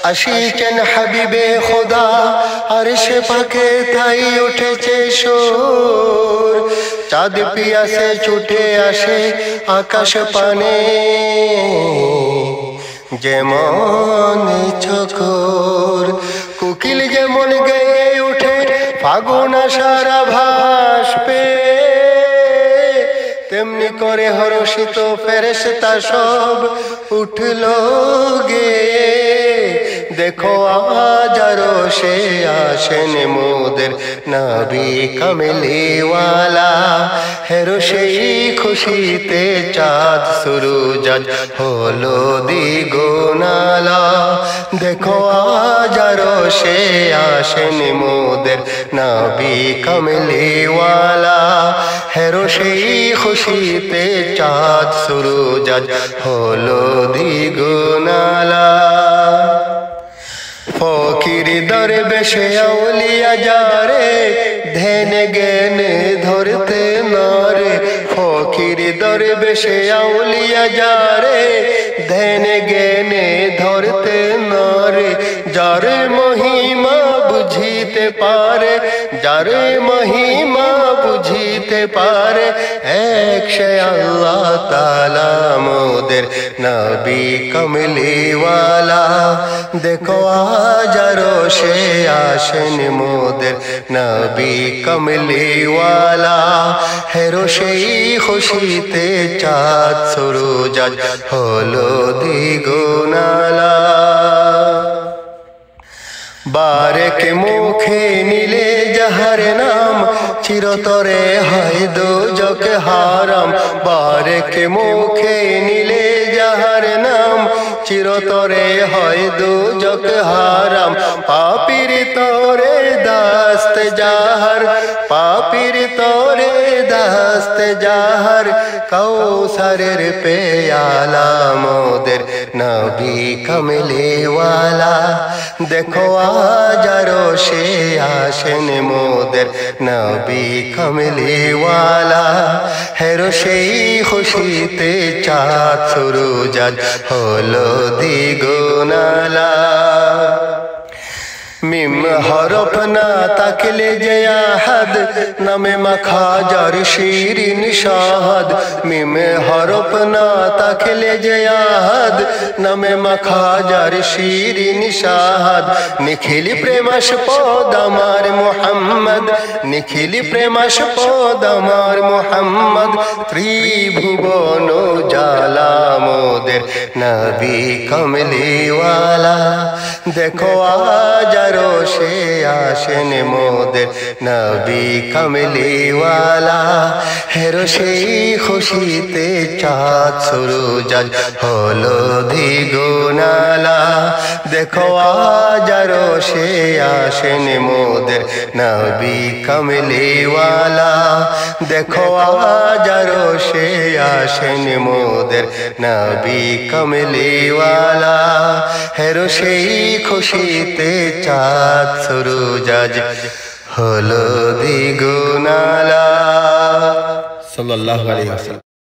আশিকেন হাবিবে খোদা আরশে পাকে তাই উঠেছে সুর, চাঁদ পিয়াসে ছুটে আসে আকাশ পানে, যেমন চকোর কোকিল যেমন গেয়ে উঠে ফাগুন আষাঢ় আভাস পেয়ে, তেমনি করে হর্ষিত ফেরেশতা সব উঠল গেয়ে। দেখো আজ আরশে আসেন মোদের নবী কামলিওয়ালা, হেরো সেই খুশিতে চাঁদ সুরুজ আজ হলো দ্বিগুণালা। দেখো আজ আরশে আসেন মোদের নবী কামলিওয়ালা, হেরো সেই খুশিতে চাঁদ সুরুজ আজ হলো দ্বিগুণালা। ফকির দরবেশে আউলিয়া যারে ধ্যান জ্ঞান ধরতে নারে, ফকির দরবেশে আউলিয়া যারে ধ্যান জ্ঞান ধরতে নারে, যার মহিমা বুঝিতে পারে, যার মহিমা বুঝিতে পারে, এক সে আল্লাহ তাআলা মোদের নবী কমলিওয়ালা। দেখো আজ আরশে আসেন মোদের নবী কমলিওয়ালা, হেরো সেই খুশিতে চাঁদ সুরুজ আজ হলো দ্বিগুণালা। বারেক মুখে নিলে যাহার নাম চিরতরে হয় দোজখ হারাম, বারেক মুখে নিলে যাহার নাম চিরতরে হয় দোজখ হারাম। পাপীর তরে দাস্ত যাহার, পাপীর তরে দাস্ত যাহার, কৌসারের পেয়ালা মোদের নবী কমলিওয়ালা। দেখো আজ আরশে আসেন মোদের নবী কমলিওয়ালা, হেরো সেই খুশিতে চাঁদ সুরুজ আজ হলো দ্বিগুণালা। মিম হরফ না তাকলে যে আহাদ, নামে মাখা যার শিরিন শাহাদ। মিম হরফ না তাকলে যে আহাদ, নামে মাখা যার শিরিন শাহাদ। নিখিল প্রেমাস্পদ আমার মুহাম্মদ, নিখিল প্রেমাস্পদ আমার মুহাম্মদ, ত্রিভুবন জালা মোদের নবী কমলিওয়ালা। দেখো আজ আরশে আসেন মোদের নবী কমলিওয়ালা, হেরো সেই খুশিতে চাঁদ সুরুজ আজ হলো দ্বিগুণালা। দেখো আজ আরশে আসেন মোদের নবী কমলিওয়ালা, দেখো আজ আরশে আসেন মোদের নবী কমলিওয়ালা, হেরো সেই খুশিতে চাঁদ সুরুজ আজ হলো দ্বিগুণালা। সাল্লাল্লাহু আলাইহি ওয়াসাল্লাম।